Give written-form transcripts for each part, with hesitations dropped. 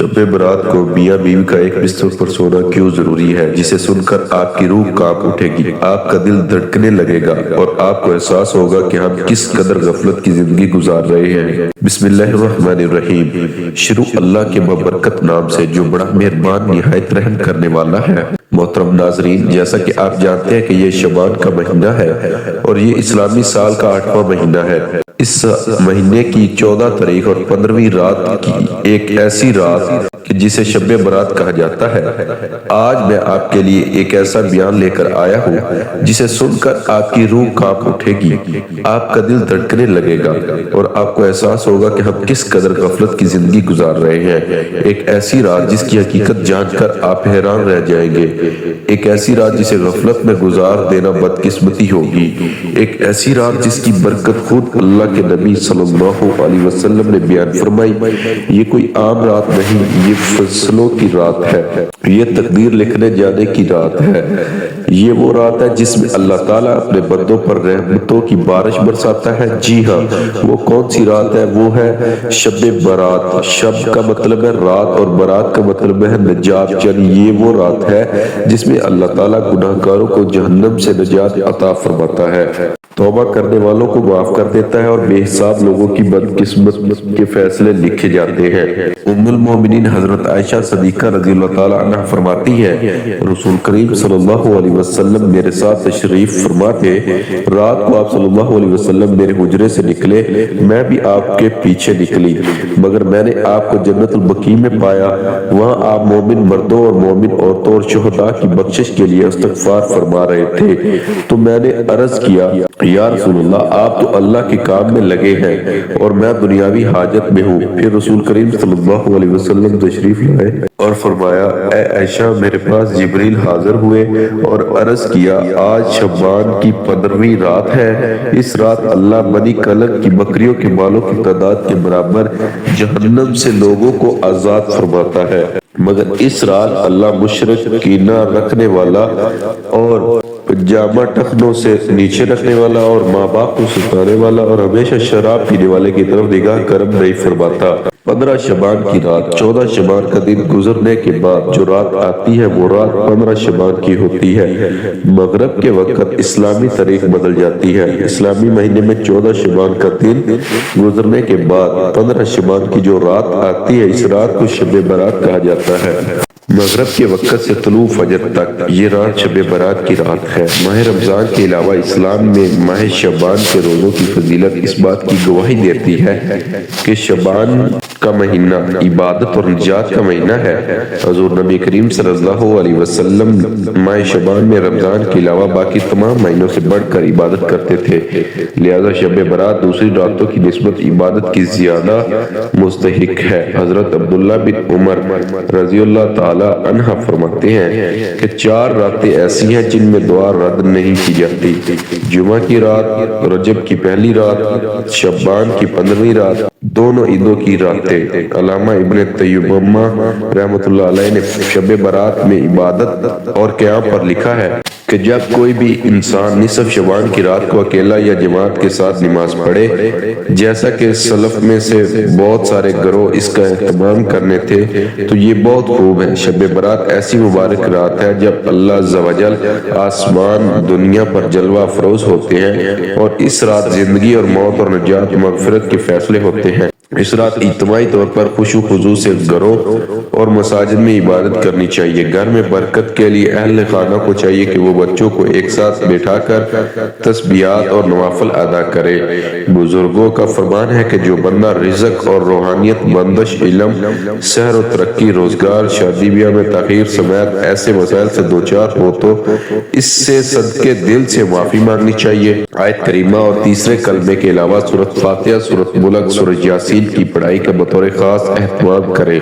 شب برات کو میاں بیوی کا ایک بستر پر سونا کیوں ضروری ہے، جسے سن کر آپ کی روح کانپ اٹھے گی، آپ کا دل دھڑکنے لگے گا اور آپ کو احساس ہوگا کہ ہم کس قدر غفلت کی زندگی گزار رہے ہیں۔ بسم اللہ الرحمن الرحیم۔ شروع اللہ کے بابرکت نام سے جو بڑا مہربان نہایت رحم کرنے والا ہے۔ محترم ناظرین، جیسا کہ آپ جانتے ہیں کہ یہ شعبان کا مہینہ ہے اور یہ اسلامی سال کا 8واں مہینہ ہے۔ اس مہینے کی 14 تاریخ اور 15ویں رات کی ایک ایسی رات کہ جسے شب برات کہا جاتا ہے۔ آج میں آپ کے لیے ایک ایسا بیان لے کر آیا ہوں جسے سن کر آپ کی روح کانپ اٹھے گی، آپ کا دل دھڑکنے لگے گا اور آپ کو احساس ہوگا کہ ہم کس قدر غفلت کی زندگی گزار رہے ہیں۔ ایک ایسی رات جس کی حقیقت جان کر آپ حیران رہ جائیں گے، ایک ایسی رات جسے غفلت میں گزار دینا بدقسمتی ہوگی، ایک ایسی رات جس کی برکت خود اللہ کے نبی صلی اللہ علیہ وسلم نے بیان فرمائی۔ یہ کوئی عام رات نہیں، یہ فیصلوں کی رات ہے، یہ تقدیر لکھنے جانے کی رات ہے۔ یہ وہ رات ہے جس میں اللہ تعالیٰ اپنے بندوں پر رحمتوں کی بارش برساتا ہے۔ جی ہاں، وہ کون سی رات ہے؟ وہ ہے شب برات۔ شب کا مطلب ہے رات اور برات کا مطلب ہے نجات، یعنی یہ وہ رات ہے جس میں اللہ تعالیٰ گناہ گاروں کو جہنم سے نجات عطا فرماتا ہے، توبہ کرنے والوں کو معاف کر دیتا ہے اور بے حساب لوگوں کی بدقسمت کے فیصلے لکھے جاتے ہیں۔ ام المومنین حضرت عائشہ صدیقہ رضی اللہ تعالیٰ عنہ فرماتی ہے، رسول کریم صلی اللہ علیہ وسلم میرے ساتھ تشریف فرما تھے۔ رات کو آپ صلی اللہ علیہ وسلم میرے حجرے سے نکلے، میں بھی آپ کے پیچھے نکلی، مگر میں نے آپ کو جنت البقیع میں پایا۔ وہاں آپ مومن مردوں اور مومن عورتوں اور شہداء کی بخشش کے لیے استغفار فرما رہے تھے، تو میں نے عرض کیا، یا رسول اللہ، آپ تو اللہ کے کام میں لگے ہیں اور میں دنیاوی حاجت میں ہوں۔ پھر رسول کریم صلی اللہ علیہ وسلم تشریف لائے اور فرمایا، اے عائشہ، میرے پاس جبریل حاضر ہوئے اور عرض کیا، آج شعبان کی 15ویں رات ہے۔ اس رات اللہ بنی کلب کی بکریوں کے بالوں کی تعداد کے برابر جہنم سے لوگوں کو آزاد فرماتا ہے، مگر اس رات اللہ مشرک، کینہ رکھنے والا اور پجامہ ٹخنوں سے نیچے رکھنے والا اور ماں باپ کو ستانے والا اور ہمیشہ شراب پینے والے کی طرف نگاہ کرم نہیں فرماتا۔ 15 شعبان کی رات، 14 شعبان کا دن گزرنے کے بعد جو رات آتی ہے وہ رات 15 شعبان کی ہوتی ہے۔ مغرب کے وقت اسلامی تاریخ بدل جاتی ہے۔ اسلامی مہینے میں 14 شعبان کا دن گزرنے کے بعد 15 شعبان کی جو رات آتی ہے، اس رات کو شب برات کہا جاتا ہے۔ مغرب کے وقت سے طلوع فجر تک یہ رات شب برات کی رات ہے۔ ماہ رمضان کے علاوہ اسلام میں ماہ شعبان کے روزوں کی فضیلت اس بات کی گواہی دیتی ہے کہ شعبان کا مہینہ عبادت اور نجات کا مہینہ ہے۔ حضور نبی کریم صلی اللہ علیہ وسلم ماہ شعبان میں رمضان کے علاوہ باقی تمام مہینوں سے بڑھ کر عبادت کرتے تھے، لہذا شب برات دوسری راتوں کی نسبت عبادت کی زیادہ مستحق ہے۔ حضرت عبداللہ بن عمر رضی اللہ تعالی عنہ فرماتے ہیں کہ 4 راتیں ایسی ہیں جن میں دعا رد نہیں کی جاتی: جمعہ کی رات، رجب کی پہلی رات، شعبان کی 15ویں رات، دونوں عیدوں کی راتیں۔ علامہ ابن تیمیہ رحمۃ اللہ علیہ نے شب برات میں عبادت اور قیام پر لکھا ہے کہ جب کوئی بھی انسان نصف شعبان کی رات کو اکیلا یا جماعت کے ساتھ نماز پڑھے، جیسا کہ سلف میں سے بہت سارے گروہ اس کا اہتمام کرنے تھے، تو یہ بہت خوب ہے۔ شب برات ایسی مبارک رات ہے جب اللہ عز و جل آسمان دنیا پر جلوہ افروز ہوتے ہیں اور اس رات زندگی اور موت اور نجات مغفرت کے فیصلے ہوتے ہیں۔ اس رات اجتماعی طور پر خشوع و خضوع سے گھروں اور مساجد میں عبادت کرنی چاہیے۔ گھر میں برکت کے لیے اہل خانہ کو چاہیے کہ وہ بچوں کو ایک ساتھ بٹھا کر تسبیحات اور نوافل ادا کرے۔ بزرگوں کا فرمان ہے کہ جو بندہ رزق اور روحانیت، بندش، علم، سحر و ترقی، روزگار، شادی بیاہ میں تاخیر سمیت ایسے مسائل سے دوچار ہو تو اس سے صدقے دل سے معافی مانگنی چاہیے۔ آیت کریمہ اور تیسرے کلمے کے علاوہ سورۃ فاتحہ، سورۃ ملک، سورۃ یاسین کی پڑھائی کا بطور خاص اہتمام کرے۔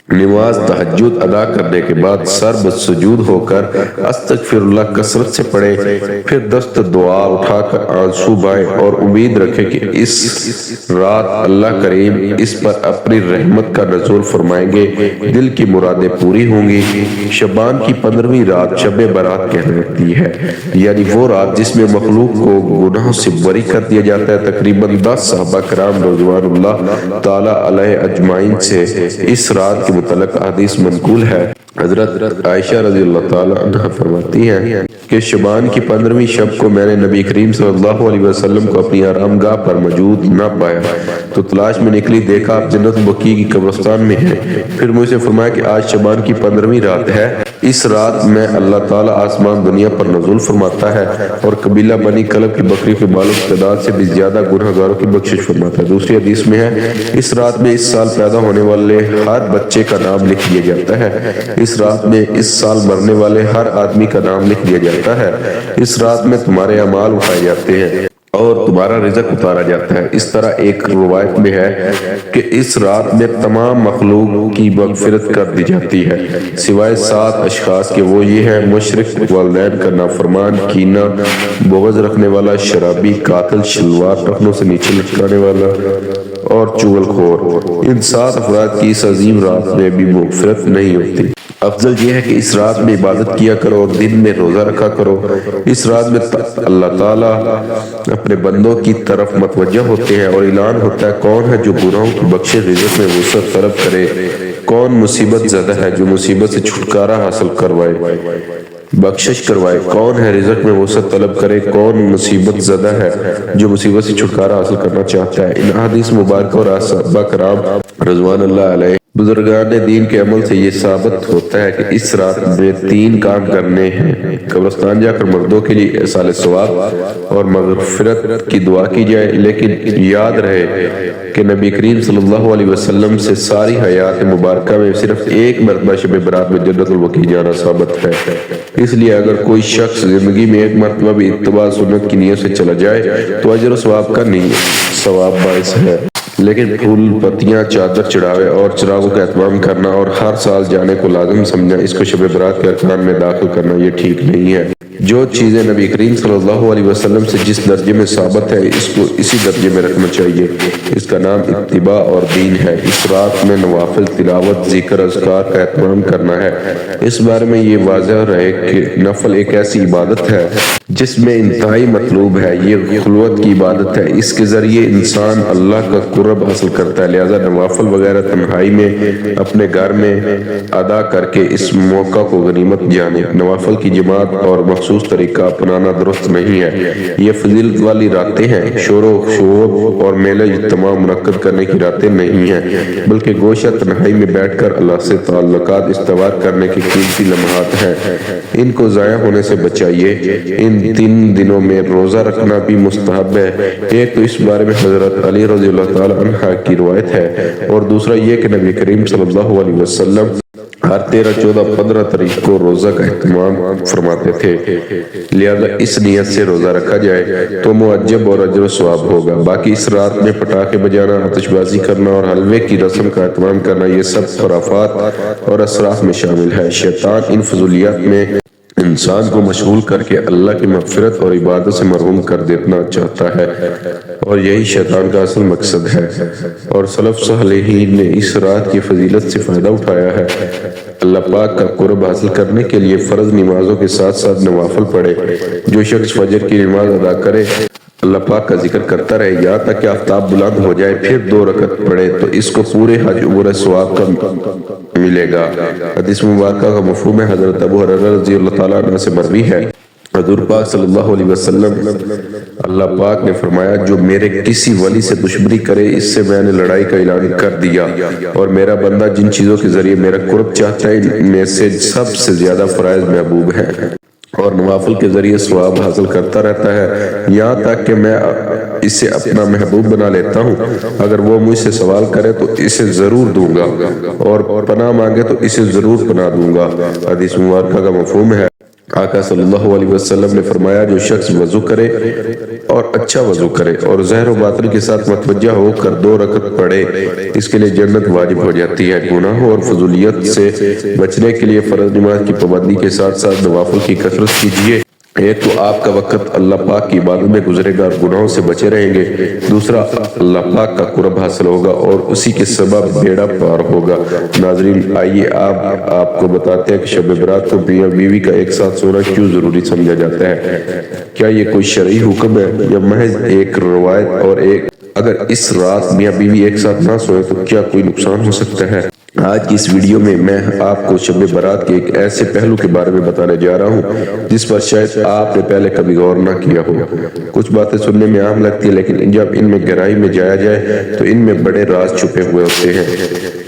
نماز تہجد ادا کرنے کے بعد سر بسجود ہو کر استغفر اللہ کثرت سے پڑھے، پھر دست دعا اٹھا کر آنسو بہائے اور امید رکھے کہ اس رات اللہ کریم اس پر اپنی رحمت کا نزول فرمائیں گے، دل کی مرادیں پوری ہوں گی۔ شعبان کی 15ویں رات شب برات کہلاتی ہے، یعنی وہ رات جس میں مخلوق کو گناہوں سے بری کر دیا جاتا ہے۔ تقریباً 10 صحابہ کرام رضوان اللہ تعالی علیہ اجمعین سے اس رات کے متعلق حدیث منقول ہے۔ حضرت عائشہ رضی اللہ تعالی عنہ فرماتی ہیں کہ شعبان کی 15ویں شب کو میں نے نبی کریم صلی اللہ علیہ وسلم کو اپنی آرام گاہ پر موجود نہ پایا تو تلاش میں نکلی، دیکھا آپ جنت البقیع کی قبرستان میں ہیں۔ پھر مجھ سے فرمایا کہ آج شعبان کی 15ویں رات ہے، اس رات میں اللہ تعالیٰ آسمان دنیا پر نزول فرماتا ہے اور قبیلہ بنی کلب کی بکری کے بالوں کی تعداد سے بھی زیادہ گنہگاروں کی بخشش فرماتا ہے۔ دوسری حدیث میں ہے اس رات میں اس سال پیدا ہونے والے ہر بچے کا نام لکھ دیا جاتا ہے، اس رات میں اس سال مرنے والے ہر آدمی کا نام لکھ دیا جاتا ہے، اس رات میں تمہارے اعمال اٹھائے جاتے ہیں اور تمہارا رزق اتارا جاتا ہے۔ اس طرح ایک روایت میں ہے کہ اس رات میں تمام مخلوق کی مغفرت کر دی جاتی ہے سوائے 7 اشخاص کے، وہ یہ ہیں مشرک، والدین کا نافرمان، کینہ، بغض رکھنے والا، شرابی، قاتل، شلوار ٹخنوں سے نیچے لٹکانے والا اور چغل خور۔ ان 7 افراد کی اس عظیم رات میں بھی مغفرت نہیں ہوتی۔ افضل یہ ہے کہ اس رات میں عبادت کیا کرو اور دن میں روزہ رکھا کرو۔ اس رات میں اللہ تعالیٰ اپنے بندوں کی طرف متوجہ ہوتے ہیں اور اعلان ہوتا ہے کون ہے جو گناہوں کی بخشش رزق میں وسعت طلب کرے، کون مصیبت زدہ ہے جو مصیبت سے چھٹکارا حاصل کروائے، بخشش کروائے، کون ہے رزق میں وسعت طلب کرے، کون مصیبت زدہ ہے جو مصیبت سے چھٹکارا حاصل کرنا چاہتا ہے۔ ان حدیث مبارکہ اور صحابہ کرام رضوان اللہ علیہ بزرگان دین کے عمل سے یہ ثابت ہوتا ہے کہ اس رات میں 3 کام کرنے ہیں۔ قبرستان جا کر مردوں کے لیے ایصال ثواب اور مغفرت کی دعا کی جائے، لیکن یاد رہے کہ نبی کریم صلی اللہ علیہ وسلم سے ساری حیات مبارکہ میں صرف ایک مرتبہ شب برات میں جنت البقیع جانا ثابت ہے۔ اس لیے اگر کوئی شخص زندگی میں ایک مرتبہ بھی اتباع سنت کی نیت سے چلا جائے تو اجر و ثواب کا نہیں ثواب باعث ہے، لیکن پھول پتیاں، چادر چڑھاوے اور چراغوں کا اہتمام کرنا اور ہر سال جانے کو لازم سمجھنا، اس کو شب برات کے ارکان میں داخل کرنا یہ ٹھیک نہیں ہے۔ جو چیزیں نبی کریم صلی اللہ علیہ وسلم سے جس درجے میں ثابت ہے اس کو اسی درجے میں رکھنا چاہیے، اس کا نام اتباع اور دین ہے۔ اس رات میں نوافل تلاوت، ذکر، اذکار کا اہتمام کرنا ہے۔ اس بارے میں یہ واضح رہے کہ نفل ایک ایسی عبادت ہے جس میں انتہائی مطلوب ہے، یہ خلوت کی عبادت ہے، اس کے ذریعے انسان اللہ کا قرب حاصل کرتا ہے، لہذا نوافل وغیرہ تنہائی میں اپنے گھر میں ادا کر کے اس موقع کو غنیمت جانے۔ نوافل کی جماعت اور مخصوص طریقہ اپنانا درست نہیں ہے، یہ فضیلت والی راتیں ہیں، شور و شوق اور میلہ اجتماع منعقد کرنے کی راتیں نہیں ہیں، بلکہ گوشہ تنہائی میں بیٹھ کر اللہ سے تعلقات استوار کرنے کی قیمتی لمحات ہیں، ان کو ضائع ہونے سے بچائیے۔ ان 3 دنوں میں روزہ رکھنا بھی مستحب ہے۔ ایک تو اس بارے میں حضرت علی رضی اللہ تعالی عنہ کی روایت ہے اور دوسرا یہ کہ نبی کریم صلی اللہ علیہ وسلم ہر 13، 14، 15 تاریخ کو روزہ کا اہتمام فرماتے تھے، لہذا اس نیت سے روزہ رکھا جائے تو معجب اور اجر و ثواب ہوگا۔ باقی اس رات میں پٹاخے بجانا، آتش بازی کرنا اور حلوے کی رسم کا اہتمام کرنا یہ سب خرافات اور اسراف میں شامل ہے۔ شیطان ان فضولیات میں انسان کو مشغول کر کے اللہ کی مغفرت اور عبادت سے محروم کر دینا چاہتا ہے اور یہی شیطان کا اصل مقصد ہے، اور سلف صالحین نے اس رات کی فضیلت سے فائدہ اٹھایا ہے۔ اللہ پاک کا قرب حاصل کرنے کے لیے فرض نمازوں کے ساتھ ساتھ نوافل پڑھے۔ جو شخص فجر کی نماز ادا کرے، اللہ پاک کا ذکر کرتا رہے یہاں تک کہ آفتاب بلند ہو جائے، پھر 2 رکعت پڑھے تو اس کو پورے حج عمرہ ثواب کا ملے گا۔ حدیث مبارکہ کا مفہوم ہے حضرت ابو ہریرہ رضی اللہ تعالیٰ عنہ سے مروی ہے، حضور پاک صلی اللہ علیہ وسلم اللہ پاک نے فرمایا جو میرے کسی ولی سے دشمنی کرے اس سے میں نے لڑائی کا اعلان کر دیا، اور میرا بندہ جن چیزوں کے ذریعے میرا قرب چاہتا ہے ان میں سے سب سے زیادہ فرائض محبوب ہیں اور نوافل کے ذریعے ثواب حاصل کرتا رہتا ہے، یہاں تک کہ میں اسے اپنا محبوب بنا لیتا ہوں۔ اگر وہ مجھ سے سوال کرے تو اسے ضرور دوں گا اور پناہ مانگے تو اسے ضرور پناہ دوں گا۔ حدیث مبارکہ کا مفہوم ہے آقا صلی اللہ علیہ وسلم نے فرمایا جو شخص وضو کرے اور اچھا وضو کرے اور ظاہر و باطن کے ساتھ متوجہ ہو کر 2 رکعت پڑھے اس کے لیے جنت واجب ہو جاتی ہے۔ گناہوں اور فضولیت سے بچنے کے لیے فرض نماز کی پابندی کے ساتھ ساتھ نوافل کی کثرت کیجیے۔ ایک تو آپ کا وقت اللہ پاک کی عبادت میں گزرے گا اور گناہوں سے بچے رہیں گے، دوسرا اللہ پاک کا قرب حاصل ہوگا اور اسی کے سبب بیڑا پار ہوگا۔ ناظرین آئیے آپ کو بتاتے ہیں کہ شب برات کو میاں بیوی کا ایک ساتھ سونا کیوں ضروری سمجھا جاتا ہے۔ کیا یہ کوئی شرعی حکم ہے یا محض ایک روایت؟ اور اگر اس رات میاں بیوی ایک ساتھ نہ سوئے تو کیا کوئی نقصان ہو سکتا ہے؟ آج کی اس ویڈیو میں آپ کو شب برات کے ایک ایسے پہلو کے بارے میں بتانے جا رہا ہوں جس پر شاید آپ نے پہلے کبھی غور نہ کیا ہو۔ کچھ باتیں سننے میں عام لگتی ہیں، لیکن جب ان میں گہرائی میں جایا جائے تو ان میں بڑے راز چھپے ہوئے ہوتے ہیں۔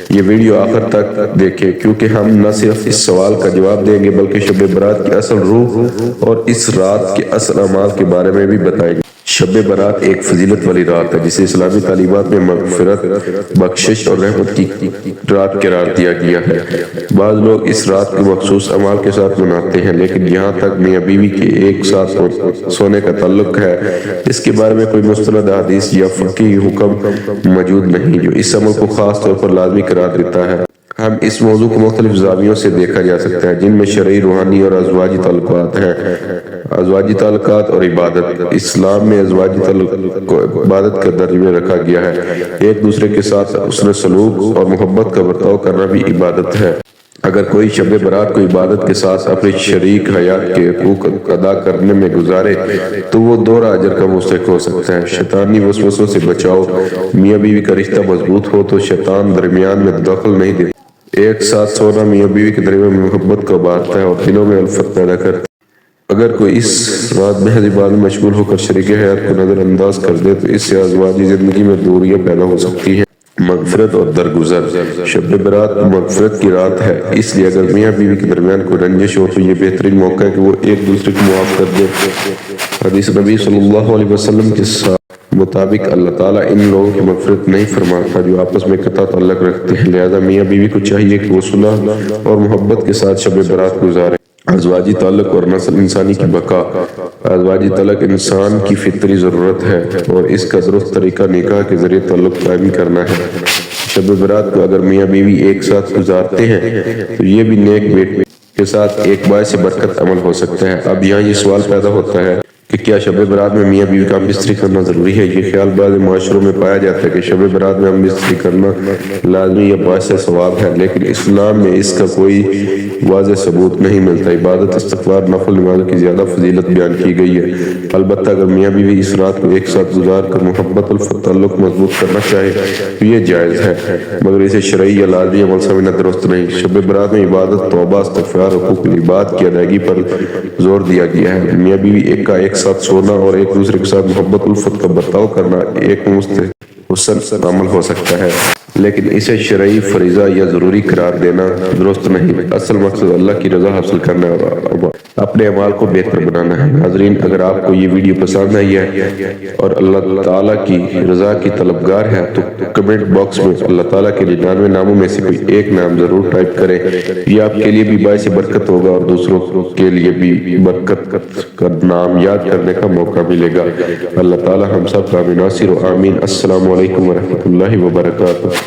یہ ویڈیو آخر تک دیکھیں، کیونکہ ہم نہ صرف اس سوال کا جواب دیں گے بلکہ شب برات کی اصل روح اور اس رات کے اصل اعمال کے بارے میں بھی بتائیں گے۔ شب برات ایک فضیلت والی رات ہے جسے اسلامی تعلیمات میں مغفرت، بخشش اور رحمت کی رات قرار دیا گیا ہے۔ بعض لوگ اس رات کو مخصوص اعمال کے ساتھ مناتے ہیں، لیکن جہاں تک میاں بیوی کے ایک ساتھ سونے کا تعلق ہے، اس کے بارے میں کوئی مستند حدیث یا فقہی حکم موجود نہیں جو اس عمل کو خاص طور پر لازمی قرار دیتا ہے۔ ہم اس موضوع کو مختلف زاویوں سے دیکھا جا سکتا ہے، جن میں شرعی، روحانی اور ازواجی تعلقات ہیں۔ ازواجی تعلقات اور عبادت۔ اسلام میں ازواجی تعلق کو عبادت کا درجے میں رکھا گیا ہے۔ ایک دوسرے کے ساتھ حسن سلوک اور محبت کا برتاؤ کرنا بھی عبادت ہے۔ اگر کوئی شب برات کو عبادت کے ساتھ اپنے شریک حیات کے حقوق ادا کرنے میں گزارے تو وہ دوہرا اجر کا مستحق ہو سکتا ہے۔ شیطانی وسوسوں سے بچاؤ۔ میاں بیوی کا رشتہ مضبوط ہو تو شیطان درمیان میں دخل نہیں دیتا۔ ایک ساتھ سونا میاں بیوی کے درمیان میں محبت کو بڑھاتا ہے اور دلوں میں الفت پیدا کرتا ہے۔ اگر کوئی اس رات محض عبادت میں مشغول ہو کر شریک حیات کو نظر انداز کر دے تو اس سے ازواجی زندگی میں دوریاں پیدا ہو سکتی ہیں۔ مغفرت اور درگزر۔ شب برات مغفرت کی رات ہے، اس لیے اگر میاں بیوی کے درمیان کوئی رنجش ہو تو یہ بہترین موقع ہے کہ وہ ایک دوسرے کو معاف کر دے۔ حدیث نبی صلی اللہ علیہ وسلم کے مطابق اللہ تعالیٰ ان لوگوں کی مغفرت نہیں فرماتا جو آپس میں قطع تعلق رکھتے ہیں، لہذا میاں بیوی کو چاہیے کہ وہ صلح اور محبت کے ساتھ شب برات گزارے۔ ازواجی تعلق اور نسل انسانی کی بقا۔ ازواجی تعلق انسان کی فطری ضرورت ہے اور اس کا درست طریقہ نکاح کے ذریعے تعلق قائم کرنا ہے۔ شب برات کو اگر میاں بیوی ایک ساتھ گزارتے ہیں تو یہ بھی نیک بیٹے کے ساتھ ایک باعث برکت عمل ہو سکتا ہے۔ اب یہاں یہ سوال پیدا ہوتا ہے کہ کیا شب برات میں میاں بیوی کا ہم بستری کرنا ضروری ہے؟ یہ خیال بعض معاشروں میں پایا جاتا ہے کہ شب برات میں ہم بستری کرنا لازمی یا باعث ثواب ہے، لیکن اسلام میں اس کا کوئی واضح ثبوت نہیں ملتا۔ عبادت، استغفار، نفل نمازوں کی زیادہ فضیلت بیان کی گئی ہے۔ البتہ اگر میاں بیوی اس رات کو ایک ساتھ گزار کر محبت الفت تعلق مضبوط کرنا چاہے تو یہ جائز ہے، مگر اسے شرعی یا لازمی عمل سمجھنا درست نہیں۔ شب برات میں عبادت، توبہ، استغفار، حقوق العباد کی ادائیگی پر زور دیا گیا ہے۔ میاں بیوی ایک ساتھ سونا اور ایک دوسرے کے ساتھ محبت الفت کا برتاؤ کرنا ایک حسن عمل ہو سکتا ہے، لیکن اسے شرعی فریضہ یا ضروری قرار دینا درست نہیں۔ اصل مقصد اللہ کی رضا حاصل کرنا اور اپنے اعمال کو بہتر بنانا ہے۔ ناظرین، اگر آپ کو یہ ویڈیو پسند آئی ہے اور اللہ تعالیٰ کی رضا کی طلبگار ہے تو کمنٹ باکس میں اللہ تعالیٰ کے 99 ناموں میں سے کوئی ایک نام ضرور ٹائپ کریں۔ یہ آپ کے لیے بھی باعث برکت ہوگا اور دوسروں کے لیے بھی برکت کا نام یاد کرنے کا موقع ملے گا۔ اللہ تعالیٰ ہم سب کا ناصر و آمین۔ السلام علیکم ورحمۃ اللہ وبرکاتہ۔